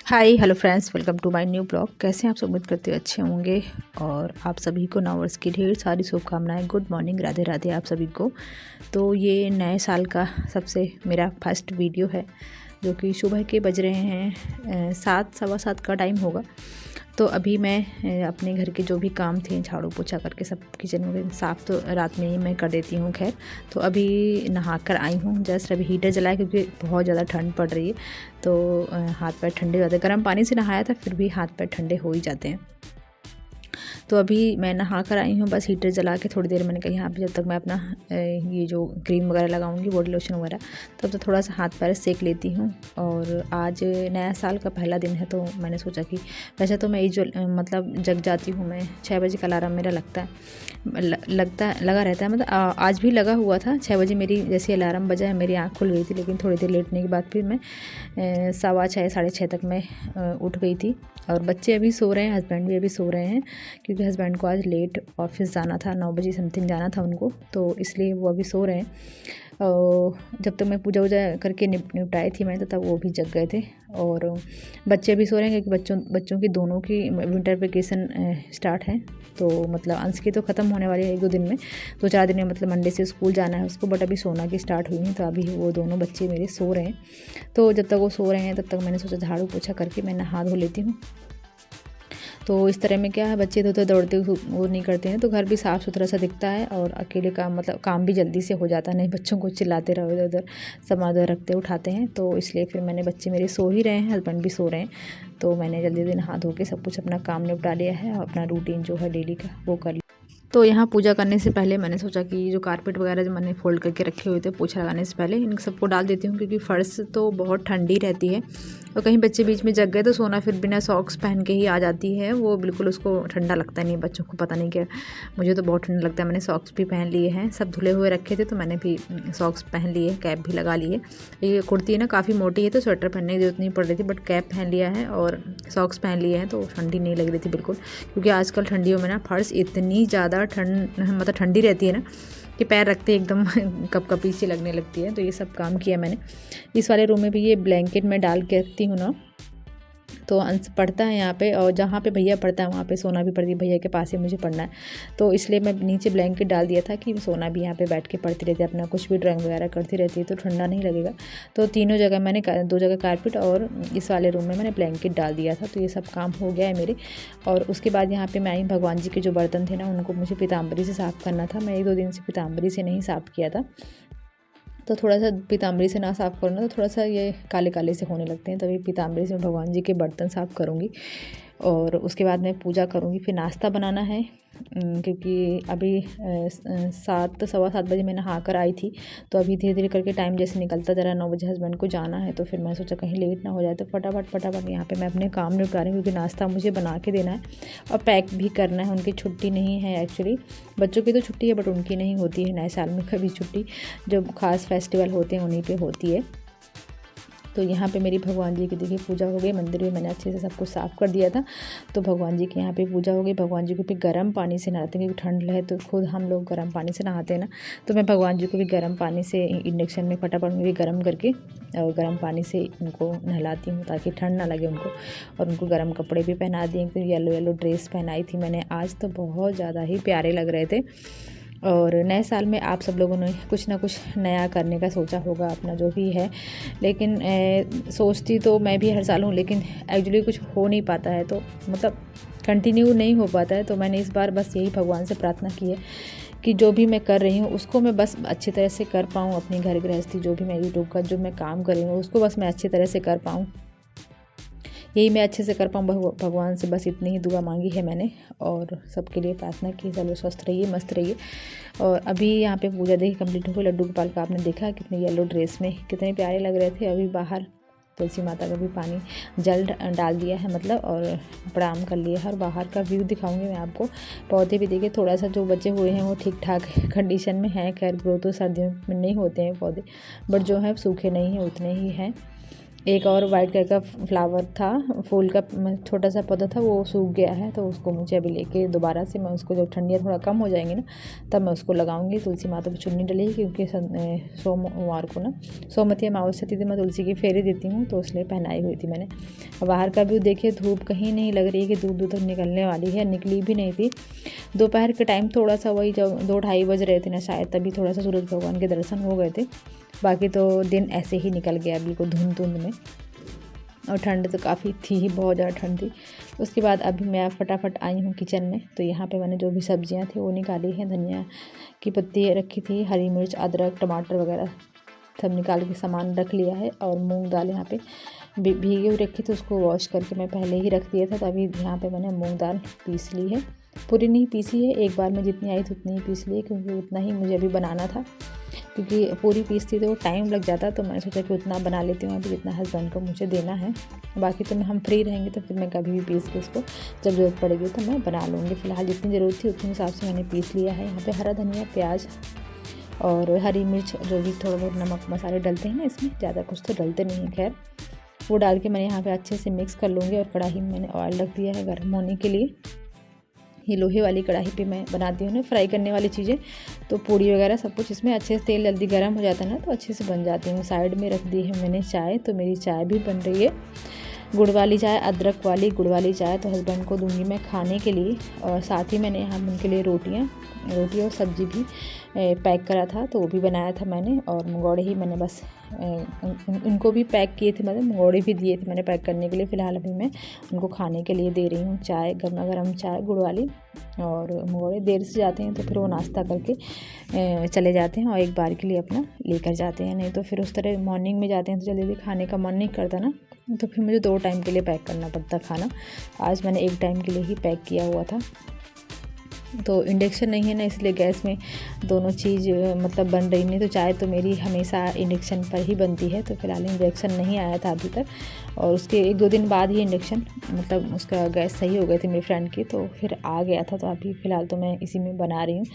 Hi hello friends, welcome to my new blog. कैसे हैं आप सब? उम्मीद करते हो अच्छे होंगे और आप सभी को नववर्ष की ढेर सारी शुभकामनाएं। गुड मॉर्निंग, राधे राधे आप सभी को। तो ये नए साल का सबसे मेरा फर्स्ट वीडियो है, जो कि सुबह के बज रहे हैं 7 सवा 7 का टाइम होगा। तो अभी मैं अपने घर के जो भी काम थे झाड़ू पोछा करके सब किचन में साफ़ तो रात में ही मैं कर देती हूँ। खैर, तो अभी नहा कर आई हूँ, जस्ट अभी हीटर जलाया क्योंकि बहुत ज़्यादा ठंड पड़ रही है। तो हाथ पैर ठंडे हो जाते हैं। गर्म पानी से नहाया था, फिर भी हाथ पैर ठंडे हो ही जाते हैं। तो अभी मैं नहा कर आई हूँ, बस हीटर जला के थोड़ी देर मैंने कहा यहाँ पे जब तक मैं अपना ये जो क्रीम वगैरह लगाऊंगी, बॉडी लोशन वगैरह, तब तो थोड़ा सा हाथ पैर सेक लेती हूँ। और आज नया साल का पहला दिन है, तो मैंने सोचा कि वैसे तो मैं ये जो मतलब जग जाती हूँ, मैं 6 बजे का अलार्म मेरा लगा रहता है। मतलब आज भी लगा हुआ था 6 बजे। मेरी जैसे अलार्म बजा है मेरी आँख खुल गई थी, लेकिन थोड़ी देर लेटने के बाद फिर मैं 6:15 6:30 तक मैं उठ गई थी। और बच्चे अभी सो रहे हैं, हस्बैंड भी अभी सो रहे हैं, क्योंकि हस्बैंड को आज लेट ऑफिस जाना था, 9 बजे समथिंग जाना था उनको, तो इसलिए वो अभी सो रहे हैं। और जब तक मैं पूजा वूजा करके निपटाई थी मैं, तो तब वो भी जग गए थे। और बच्चे भी सो रहे हैं क्योंकि बच्चों की दोनों की विंटर वेकेशन स्टार्ट है। तो मतलब अंश की तो ख़त्म होने वाली है 1-2 दिन में, 2-4 दिन में, मतलब मंडे से स्कूल जाना है उसको, बट अभी सोना की स्टार्ट हुई है। तो अभी वो दोनों बच्चे मेरे सो रहे हैं। तो जब तक वो सो रहे हैं तब तक मैंने सोचा झाड़ू पोछा करके मैं नहा धो लेती हूँ। तो इस तरह में क्या है, बच्चे इधर उधर दौड़ते वो नहीं करते हैं, तो घर भी साफ़ सुथरा सा दिखता है और अकेले काम मतलब काम भी जल्दी से हो जाता है। नहीं बच्चों को चिल्लाते रहो, इधर उधर सामान रखते उठाते हैं। तो इसलिए फिर मैंने, बच्चे मेरे सो ही रहे हैं, हस्बैंड भी सो रहे हैं, तो मैंने जल्दी जल्दी नहा धो के सब कुछ अपना काम निपटा लिया है और अपना रूटीन जो है डेली का वो कर लिया। तो यहाँ पूजा करने से पहले मैंने सोचा कि जो कारपेट वगैरह जो मैंने फोल्ड करके रखे हुए थे पोछा लगाने से पहले, इन सबको डाल देती हूँ, क्योंकि फर्श तो बहुत ठंडी रहती है। और कहीं बच्चे बीच में जग गए तो सोना फिर बिना सॉक्स पहन के ही आ जाती है, वो बिल्कुल उसको ठंडा लगता नहीं है बच्चों को, पता नहीं क्या, मुझे तो बहुत ठंडा लगता है। मैंने सॉक्स भी पहन लिए हैं, सब धुले हुए रखे थे तो मैंने भी सॉक्स पहन लिए, कैप भी लगा ली है। ये कुर्ती है ना काफ़ी मोटी है, तो स्वेटर पहनने की जरूरत नहीं पड़ रही थी, बट कैप पहन लिया है और सॉक्स पहन लिए हैं, तो ठंडी नहीं लग रही थी बिल्कुल। क्योंकि आजकल ठंडियों में ना फर्श इतनी ज़्यादा मतलब ठंडी रहती है ना, कि पैर रखते एकदम कपकपी सी लगने लगती है। तो ये सब काम किया मैंने। इस वाले रूम में भी ये ब्लैंकेट में डाल के रखती हूँ ना, तो अंश पढ़ता है यहाँ पे, और जहाँ पे भैया पढ़ता है वहाँ पे सोना भी पड़ती है, भैया के पास ही मुझे पढ़ना है। तो इसलिए मैं नीचे ब्लैंकेट डाल दिया था कि सोना भी यहाँ पे बैठ के पढ़ती रहती है, अपना कुछ भी ड्राइंग वगैरह करती रहती है, तो ठंडा नहीं लगेगा। तो तीनों जगह मैंने 2 जगह कारपेट और इस वाले रूम में मैंने ब्लैंकेट डाल दिया था। तो ये सब काम हो गया है मेरे। और उसके बाद यहाँ पर मैं आई, भगवान जी के जो बर्तन थे ना, उनको मुझे पीताम्बरी से साफ़ करना था। मैं 1-2 दिन से पीताम्बरी से नहीं साफ़ किया था, तो थोड़ा सा पीताम्बरी से ना साफ़ करो ना तो थोड़ा सा ये काले काले से होने लगते हैं। तभी पीताम्बरी से भगवान जी के बर्तन साफ़ करूँगी और उसके बाद मैं पूजा करूँगी। फिर नाश्ता बनाना है, क्योंकि अभी 7 सवा 7 बजे मैं नहा कर आई थी, तो अभी धीरे धीरे करके टाइम जैसे निकलता जा रहा है। 9 बजे हस्बैंड को जाना है, तो फिर मैं सोचा कहीं लेट ना हो जाए, तो फटाफट यहाँ पे मैं अपने काम निपटा रही हूँ, क्योंकि नाश्ता मुझे बना के देना है और पैक भी करना है। उनकी छुट्टी नहीं है एक्चुअली, बच्चों की तो छुट्टी है बट उनकी नहीं होती है नए साल में कभी छुट्टी, जो ख़ास फेस्टिवल होते हैं उन्हीं पर होती है। तो यहाँ पे मेरी भगवान जी की देखिए पूजा हो गई। मंदिर में मैंने अच्छे से सब कुछ साफ़ कर दिया था, तो भगवान जी की यहाँ पे पूजा हो गई। भगवान जी को भी गर्म पानी से नहाते हैं, क्योंकि ठंड है तो खुद हम लोग गर्म पानी से नहाते हैं ना, तो मैं भगवान जी को भी गर्म पानी से इंडक्शन में फटाफट में भी गर्म करके और गर्म पानी से उनको नहलाती हूँ, ताकि ठंड ना लगे उनको। और उनको गर्म कपड़े भी पहना दिए, एकदम येलो ड्रेस पहनाई थी मैंने आज, तो बहुत ज़्यादा ही प्यारे लग रहे थे। और नए साल में आप सब लोगों ने कुछ ना कुछ नया करने का सोचा होगा, अपना जो भी है। लेकिन सोचती तो मैं भी हर साल हूँ, लेकिन एक्चुअली कुछ हो नहीं पाता है, तो मतलब कंटिन्यू नहीं हो पाता है। तो मैंने इस बार बस यही भगवान से प्रार्थना की है कि जो भी मैं कर रही हूँ उसको मैं बस अच्छी तरह से कर पाऊँ। अपनी घर गृहस्थी जो भी मैं यूट्यूब का जो मैं काम कर रही हूँ उसको बस मैं अच्छी तरह से कर पाऊँ, यही मैं अच्छे से कर पाऊँ। भगवान से बस इतनी ही दुआ मांगी है मैंने, और सबके लिए प्रार्थना की, सब लोग स्वस्थ रहिए, मस्त रहिए। और अभी यहाँ पे पूजा देखिए कंप्लीट हो गई। लड्डू गोपाल का आपने देखा कितने येलो ड्रेस में कितने प्यारे लग रहे थे। अभी बाहर तुलसी माता का भी पानी जल डाल दिया है, मतलब, और प्रणाम कर लिया है। और बाहर का व्यू दिखाऊंगी मैं आपको। पौधे भी देखिए थोड़ा सा जो बचे हुए हैं वो ठीक ठाक कंडीशन में हैं। खैर ग्रो तो सर्दियों में नहीं होते हैं पौधे, बट जो है सूखे नहीं हैं, उतने ही हैं। एक और वाइट कलर का फ्लावर था, फूल का छोटा सा पौधा था, वो सूख गया है, तो उसको मुझे अभी लेके दोबारा से मैं उसको, जब ठंडियाँ थोड़ा कम हो जाएंगी ना तब मैं उसको लगाऊंगी। तुलसी माता पर चुन्नी डली क्योंकि सोमवार को ना सोमवती अमावस्या थी, मैं तुलसी की फेरी देती हूँ तो इसलिए पहनाई हुई थी मैंने। बाहर का भी देखिए, धूप कहीं नहीं लग रही है कि दूर दूर तक निकलने वाली है, निकली भी नहीं थी। दोपहर के टाइम थोड़ा सा, वही जब 2-2:30 बज रहे थे ना शायद, तभी थोड़ा सा सूरज भगवान के दर्शन हो गए थे। बाकी तो दिन ऐसे ही निकल गया बिल्कुल धुंध में, और ठंड तो काफ़ी थी ही, बहुत ज़्यादा ठंड थी। उसके बाद अभी मैं फटाफट आई हूँ किचन में, तो यहाँ पे मैंने जो भी सब्जियाँ थी वो निकाली हैं। धनिया की पत्ती रखी थी, हरी मिर्च, अदरक, टमाटर वगैरह सब निकाल के सामान रख लिया है। और मूंग दाल यहाँ पे भीगी हुई रखी थी, उसको वॉश करके मैं पहले ही रख दिया था। तो अभी यहाँ पे मैंने मूंग दाल पीस ली है, पूरी नहीं पीसी है, एक बार में जितनी आई थी उतनी ही पीस ली है, क्योंकि उतना ही मुझे अभी बनाना था। क्योंकि पूरी पीसती तो टाइम लग जाता, तो मैंने सोचा कि उतना बना लेती हूँ अभी जितना हस्बैंड को मुझे देना है। बाकी तो हम फ्री रहेंगे तो फिर मैं कभी भी पीस के उसको जब ज़रूरत पड़ेगी तो मैं बना लूँगी। फ़िलहाल जितनी ज़रूरत थी उतने हिसाब से मैंने पीस लिया है। यहाँ पे हरा धनिया, प्याज और हरी मिर्च, जो भी थोड़ा बहुत नमक मसाले डलते हैं ना इसमें, ज़्यादा कुछ तो डलते नहीं है खैर, वो डाल के मैंने यहाँ पे अच्छे से मिक्स कर लूँगी। और कढ़ाई में मैंने ऑयल रख दिया है गर्म होने के लिए। ये लोहे वाली कढ़ाई पे मैं बनाती हूँ ना फ्राई करने वाली चीज़ें, तो पूड़ी वगैरह सब कुछ इसमें अच्छे से, तेल जल्दी गर्म हो जाता है ना तो अच्छे से बन जाती है। साइड में रख दी है मैंने चाय, तो मेरी चाय भी बन रही है, गुड़ वाली चाय, अदरक वाली गुड़ वाली चाय, तो हस्बैंड को दूंगी मैं खाने के लिए। और साथ ही मैंने यहाँ उनके लिए रोटी और सब्ज़ी भी पैक करा था, तो वो भी बनाया था मैंने। और मंगौड़े ही मैंने बस उनको भी पैक किए थे, मतलब मंगौड़े भी दिए थे मैंने पैक करने के लिए। फ़िलहाल अभी मैं उनको खाने के लिए दे रही हूँ चाय, गर्मा गर्म चाय गुड़ वाली। और मंगौड़े देर से जाते हैं तो फिर वो नाश्ता करके चले जाते हैं और एक बार के लिए अपना लेकर जाते हैं, नहीं तो फिर उस तरह मॉर्निंग में जाते हैं तो जल्दी खाने का मन नहीं करता ना, तो फिर मुझे 2 टाइम के लिए पैक करना पड़ता खाना। आज मैंने 1 टाइम के लिए ही पैक किया हुआ था। तो इंडक्शन नहीं है ना, इसलिए गैस में दोनों चीज़ मतलब बन रही, नहीं तो चाय तो मेरी हमेशा इंडक्शन पर ही बनती है। तो फिलहाल इंडक्शन नहीं आया था अभी तक, और उसके 1-2 दिन बाद ही इंडक्शन मतलब उसका गैस सही हो गए थे मेरी फ्रेंड की, तो फिर आ गया था। तो अभी फ़िलहाल तो मैं इसी में बना रही हूँ।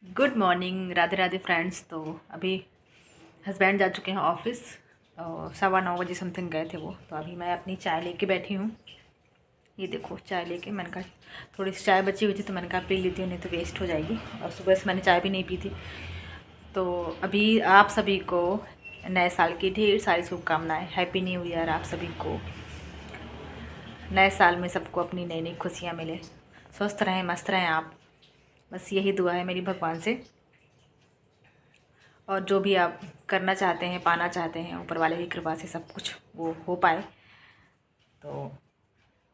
Good morning, Radhe Radhe friends. तो अभी हस्बैंड जा चुके हैं ऑफिस, और 9:15 बजे समथिंग गए थे वो। तो अभी मैं अपनी चाय लेके बैठी हूँ। ये देखो चाय लेके, मैंने कहा थोड़ी सी चाय बची हुई थी तो मैंने कहा पी लेती हूँ, नहीं तो वेस्ट हो जाएगी। और सुबह से मैंने चाय भी नहीं पी थी। तो अभी आप सभी को नए साल की ढेर सारी शुभकामनाएं, हैप्पी न्यू ईयर आप सभी को। नए साल में सबको अपनी नई नई खुशियाँ मिले, स्वस्थ रहें, मस्त रहें आप, बस यही दुआ है मेरी भगवान से। और जो भी आप करना चाहते हैं, पाना चाहते हैं, ऊपर वाले की कृपा से सब कुछ वो हो पाए। तो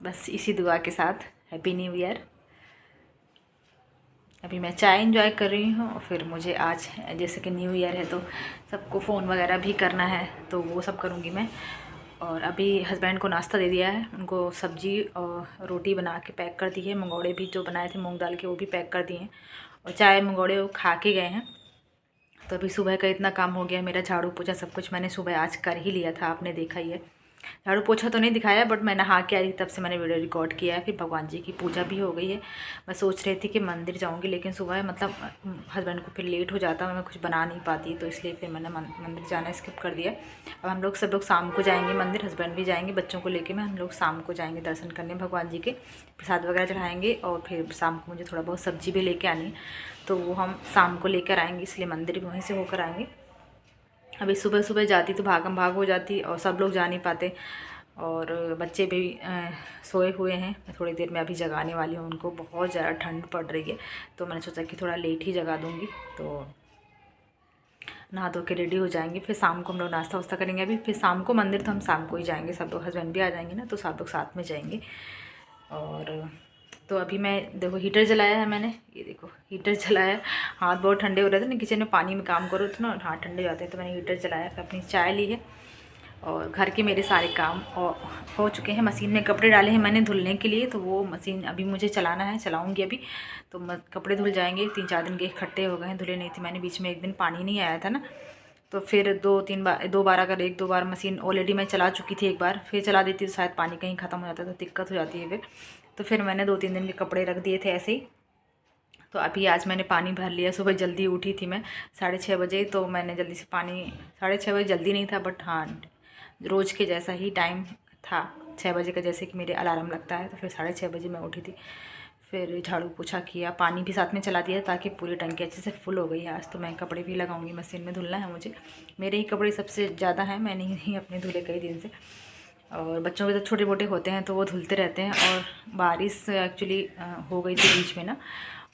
बस इसी दुआ के साथ हैप्पी न्यू ईयर। अभी मैं चाय एंजॉय कर रही हूँ, और फिर मुझे आज जैसे कि न्यू ईयर है तो सबको फ़ोन वगैरह भी करना है, तो वो सब करूँगी मैं। और अभी हस्बैंड को नाश्ता दे दिया है, उनको सब्जी और रोटी बना के पैक कर दी है। मंगौड़े भी जो बनाए थे मूंग दाल के वो भी पैक कर दिए हैं, और चाय मंगौड़े वो खा के गए हैं। तो अभी सुबह का इतना काम हो गया मेरा, झाड़ू पोछा सब कुछ मैंने सुबह आज कर ही लिया था, आपने देखा ही है। झाड़ू पोछा तो नहीं दिखाया, बट मैं नहा के आई तब से मैंने वीडियो रिकॉर्ड किया है। फिर भगवान जी की पूजा भी हो गई है। मैं सोच रही थी कि मंदिर जाऊंगी, लेकिन सुबह मतलब हस्बैंड को फिर लेट हो जाता, मैं कुछ बना नहीं पाती, तो इसलिए फिर मैंने मंदिर जाना स्किप कर दिया। अब हम लोग सब लोग शाम को जाएंगे मंदिर, हस्बैंड भी जाएंगे, बच्चों को लेके हम लोग शाम को जाएंगे दर्शन करने भगवान जी के, प्रसाद वगैरह चढ़ाएँगे। और फिर शाम को मुझे थोड़ा बहुत सब्जी भी लेके आनी है, तो वो हम शाम को लेकर आएँगे, इसलिए मंदिर भी वहीं से होकर आएँगे। अभी सुबह सुबह जाती तो भागम भाग हो जाती, और सब लोग जा नहीं पाते, और बच्चे भी सोए हुए हैं। मैं थोड़ी देर में अभी जगाने वाली हूँ उनको, बहुत ज़्यादा ठंड पड़ रही है, तो मैंने सोचा कि थोड़ा लेट ही जगा दूँगी। तो नहा धो के रेडी हो जाएंगे, फिर शाम को हम लोग नाश्ता वास्ता करेंगे। अभी फिर शाम को मंदिर तो हम शाम को ही जाएंगे, सब लोग, हस्बैंड भी आ जाएंगे ना, तो सब लोग साथ में जाएंगे। और तो अभी मैं देखो हीटर जलाया है मैंने, ये देखो हीटर जलाया। हाथ बहुत ठंडे हो रहे थे ना, किचन में पानी में काम करो तो ना हाथ ठंडे हो जाते हैं, तो मैंने हीटर जलाया, फिर अपनी चाय ली है। और घर के मेरे सारे काम हो चुके हैं। मशीन में कपड़े डाले हैं मैंने धुलने के लिए, तो वो मशीन अभी मुझे चलाना है, चलाऊंगी अभी। तो कपड़े धुल जाएंगे, 3-4 दिन के इकट्ठे हो गए हैं, धुले नहीं थे मैंने, बीच में एक दिन पानी नहीं आया था ना, तो फिर 2-3 बार अगर 1-2 बार मशीन ऑलरेडी मैं चला चुकी थी, एक बार फिर चला देती तो शायद पानी कहीं ख़त्म हो जाता, तो दिक्कत हो जाती है फिर मैंने 2-3 दिन के कपड़े रख दिए थे ऐसे ही। तो अभी आज मैंने पानी भर लिया। सुबह जल्दी उठी थी मैं 6:30 बजे, तो मैंने जल्दी से पानी, 6:30 बजे जल्दी नहीं था, बट हाँ रोज़ के जैसा ही टाइम था, 6 बजे का, जैसे कि मेरे अलार्म लगता है। तो फिर 6:30 बजे मैं उठी थी। फिर झाड़ू पोछा किया, पानी भी साथ में चला दिया ताकि पूरी टंकी अच्छे से फुल हो गई है। आज तो मैं कपड़े भी लगाऊंगी, मशीन में धुलना है मुझे। मेरे ही कपड़े सबसे ज़्यादा हैं, मैंने ही अपने धुले कई दिन से। और बच्चों के तो छोटे मोटे होते हैं तो वो धुलते रहते हैं। और बारिश एक्चुअली हो गई थी बीच में ना,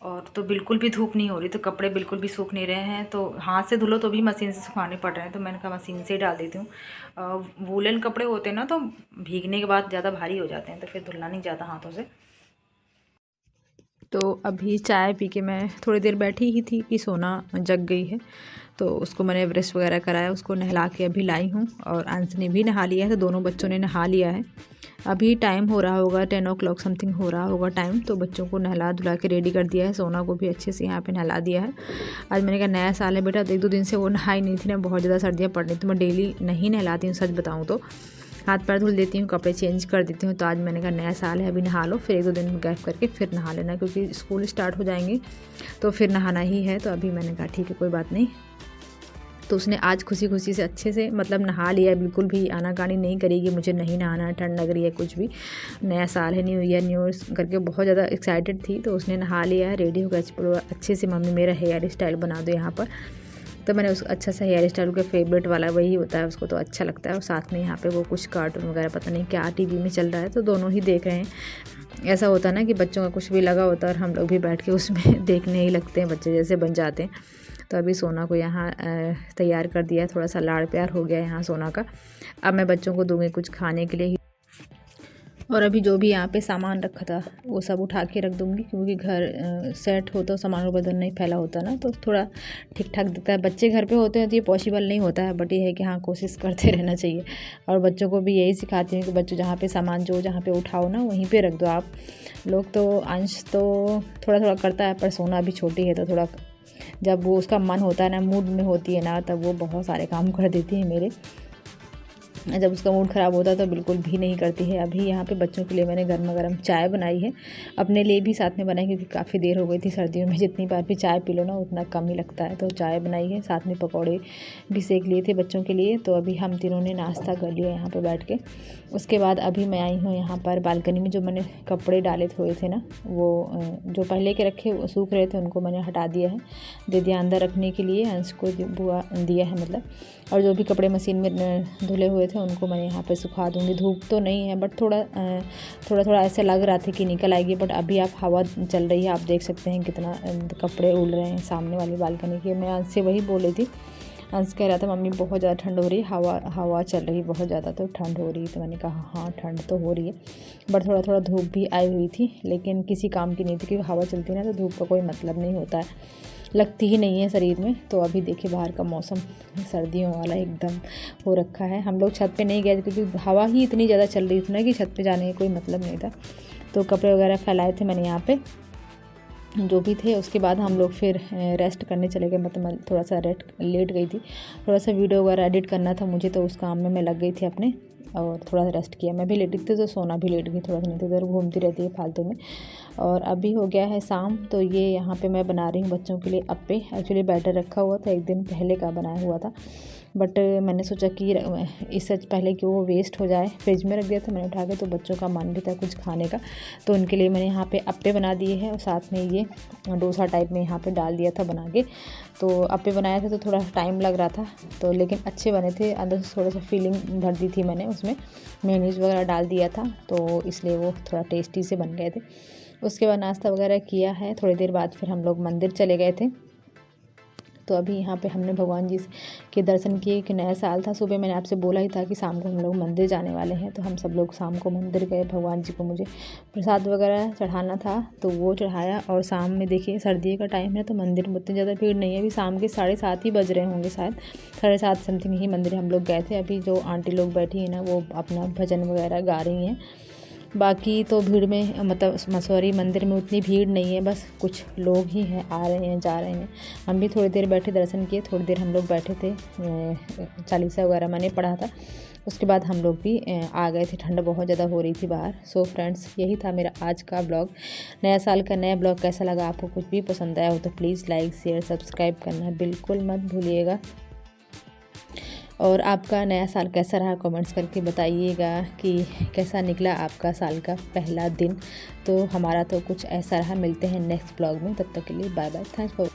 और तो बिल्कुल भी धूप नहीं हो रही, तो कपड़े बिल्कुल भी सूख नहीं रहे हैं। तो हाथ से धुलो तो भी मशीन से सुखाने पड़ रहे हैं, तो मैंने कहा मशीन से ही डाल देती हूँ। वूलन कपड़े होते हैं ना, तो भीगने के बाद ज़्यादा भारी हो जाते हैं, तो फिर धुलना नहीं जाता हाथों से। तो अभी चाय पी के मैं थोड़ी देर बैठी ही थी कि सोना जग गई है, तो उसको मैंने ब्रश वगैरह कराया, उसको नहला के अभी लाई हूँ। और अंश ने भी नहा लिया है, तो दोनों बच्चों ने नहा लिया है। अभी टाइम हो रहा होगा 10 o'clock समथिंग हो रहा होगा टाइम। तो बच्चों को नहला धुला के रेडी कर दिया है, सोना को भी अच्छे से यहाँ पे नहला दिया है। आज मैंने कहा नया साल है बेटा, तो 1-2 दिन से वो नहाई नहीं थी ना, बहुत ज़्यादा सर्दियाँ पड़ रही, तो मैं डेली नहीं नहलाती हूँ, सच बताऊँ तो। हाथ पैर धुल देती हूँ, कपड़े चेंज कर देती हूँ। तो आज मैंने कहा नया साल है, अभी नहा लो, फिर 1-2 दिन गैप करके फिर नहा लेना, क्योंकि स्कूल स्टार्ट हो जाएंगे तो फिर नहाना ही है। तो अभी मैंने कहा ठीक है, कोई बात नहीं। तो उसने आज खुशी खुशी से अच्छे से मतलब नहा लिया, बिल्कुल भी आनाकानी नहीं करेगी मुझे नहीं नहाना है, ठंड लग रही है, कुछ भी, नया साल है, न्यू ईयर करके बहुत ज़्यादा एक्साइटेड थी। तो उसने नहा लिया है, रेडी हो गया अच्छे से। मम्मी मेरा हेयर स्टाइल बना दो यहाँ पर। तो मैंने उस अच्छा सा हेयर स्टाइल का फेवरेट वाला वही होता है, उसको तो अच्छा लगता है। और साथ में यहाँ पे वो कुछ कार्टून वगैरह पता नहीं क्या टीवी में चल रहा है, तो दोनों ही देख रहे हैं। ऐसा होता है ना कि बच्चों का कुछ भी लगा होता है और हम लोग भी बैठ के उसमें देखने ही लगते हैं, बच्चे जैसे बन जाते हैं। तो अभी सोना को यहाँ तैयार कर दिया है, थोड़ा सा लाड़ प्यार हो गया है यहाँ सोना का। अब मैं बच्चों को दूँगी कुछ खाने के लिए। और अभी जो भी यहाँ पे सामान रखा था वो सब उठा के रख दूँगी, क्योंकि घर सेट होता, सामान का बदल नहीं फैला होता ना, तो थोड़ा ठीक ठाक दिखता है। बच्चे घर पे होते हैं तो ये पॉसिबल नहीं होता है, बट ये है कि हाँ कोशिश करते रहना चाहिए। और बच्चों को भी यही सिखाती हूँ कि बच्चों जहाँ पे सामान जो जहाँ पे उठाओ ना वहीं पे रख दो आप लोग। तो अंश तो थोड़ा थोड़ा करता है, पर सोना अभी छोटी है, तो थोड़ा जब वो उसका मन होता है ना, मूड में होती है ना, तब वो बहुत सारे काम कर देती है मेरे। जब उसका मूड ख़राब होता है तो बिल्कुल भी नहीं करती है। अभी यहाँ पे बच्चों के लिए मैंने गर्मा गर्म चाय बनाई है, अपने लिए भी साथ में बनाई, क्योंकि काफ़ी देर हो गई थी। सर्दियों में जितनी बार भी चाय पी लो ना उतना कम ही लगता है, तो चाय बनाई है, साथ में पकौड़े भी सेक लिए थे बच्चों के लिए। तो अभी हम तीनों ने नाश्ता कर लिया यहाँ पर बैठ के। उसके बाद अभी मैं आई हूँ यहाँ पर बालकनी में। जो मैंने कपड़े डाले हुए थे ना, वो जो पहले के रखे सूख रहे थे उनको मैंने हटा दिया है, दे दिया अंदर रखने के लिए, अंश को बुआ दिया है मतलब। और जो भी कपड़े मशीन में धुले हुए थे उनको मैं यहाँ पे सुखा दूँगी। धूप तो नहीं है, बट थोड़ा ऐसे लग रहा था कि निकल आएगी, बट अभी आप हवा चल रही है, आप देख सकते हैं कितना कपड़े उड़ रहे हैं सामने वाली बालकनी के। मैं अंश से वही बोल रही थी, अंश कह रहा था मम्मी बहुत ज़्यादा ठंड हो रही है, हवा चल रही है बहुत ज़्यादा, तो ठंड हो रही है। तो मैंने कहा हाँ ठंड तो हो रही है, बट थोड़ा थोड़ा धूप भी आई हुई थी, लेकिन किसी काम की नहीं थी, क्योंकि हवा चलती है ना तो धूप का कोई मतलब नहीं होता है, लगती ही नहीं है शरीर में। तो अभी देखिए बाहर का मौसम सर्दियों वाला एकदम हो रखा है। हम लोग छत पे नहीं गए क्योंकि हवा ही इतनी ज़्यादा चल रही थी ना कि छत पे जाने का कोई मतलब नहीं था। तो कपड़े वगैरह फैलाए थे मैंने यहाँ पे जो भी थे। उसके बाद हम लोग फिर रेस्ट करने चले गए, मतलब थोड़ा सा लेट गई थी, थोड़ा सा वीडियो वगैरह एडिट करना था मुझे, तो उस काम में मैं लग गई थी अपने, और थोड़ा सा रेस्ट किया। मैं भी लेटी थी तो सोना भी लेट गई, थोड़ा सा नहीं तो इधर घूमती रहती है फालतू में। और अभी हो गया है शाम, तो ये यहाँ पे मैं बना रही हूँ बच्चों के लिए अप्पे। एक्चुअली बैटर रखा हुआ था, एक दिन पहले का बनाया हुआ था, बट मैंने सोचा कि इससे पहले कि वो वेस्ट हो जाए, फ्रिज में रख दिया था मैंने उठा के। तो बच्चों का मन भी था कुछ खाने का, तो उनके लिए मैंने यहाँ पे अप्पे बना दिए हैं, और साथ में ये डोसा टाइप में यहाँ पे डाल दिया था बना के। तो अप्पे बनाए थे तो थोड़ा टाइम लग रहा था, तो लेकिन अच्छे बने थे। अंदर से थोड़ा सा फीलिंग भर दी थी मैंने, उसमें मेयोनीज वगैरह डाल दिया था, तो इसलिए वो थोड़ा टेस्टी से बन गए थे। उसके बाद नाश्ता वगैरह किया है, थोड़ी देर बाद फिर हम लोग मंदिर चले गए थे। तो अभी यहाँ पे हमने भगवान जी के दर्शन किए कि नया साल था। सुबह मैंने आपसे बोला ही था कि शाम को हम लोग मंदिर जाने वाले हैं, तो हम सब लोग शाम को मंदिर गए। भगवान जी को मुझे प्रसाद वगैरह चढ़ाना था तो वो चढ़ाया। और शाम में देखिए सर्दी का टाइम है तो मंदिर में उतनी ज़्यादा भीड़ नहीं है। अभी शाम के 7:30 ही बज रहे होंगे, शायद 7:30 समथिंग ही मंदिर हम लोग गए थे। अभी जो आंटी लोग बैठी हैं ना वो अपना भजन वगैरह गा रही हैं। बाकी तो भीड़ में मतलब मसौरी मंदिर में उतनी भीड़ नहीं है, बस कुछ लोग ही हैं, आ रहे हैं जा रहे हैं। हम भी थोड़ी देर बैठे दर्शन किए, थोड़ी देर हम लोग बैठे थे, चालीसा वगैरह मैंने पढ़ा था। उसके बाद हम लोग भी आ गए थे, ठंड बहुत ज़्यादा हो रही थी बाहर। सो फ्रेंड्स यही था मेरा आज का ब्लॉग, नया साल का नया ब्लॉग। कैसा लगा आपको, कुछ भी पसंद आया हो तो प्लीज़ लाइक शेयर सब्सक्राइब करना बिल्कुल मत भूलिएगा। और आपका नया साल कैसा रहा कमेंट्स करके बताइएगा कि कैसा निकला आपका साल का पहला दिन। तो हमारा तो कुछ ऐसा रहा। मिलते हैं नेक्स्ट ब्लॉग में, तब तक के लिए बाय बाय। Thanks for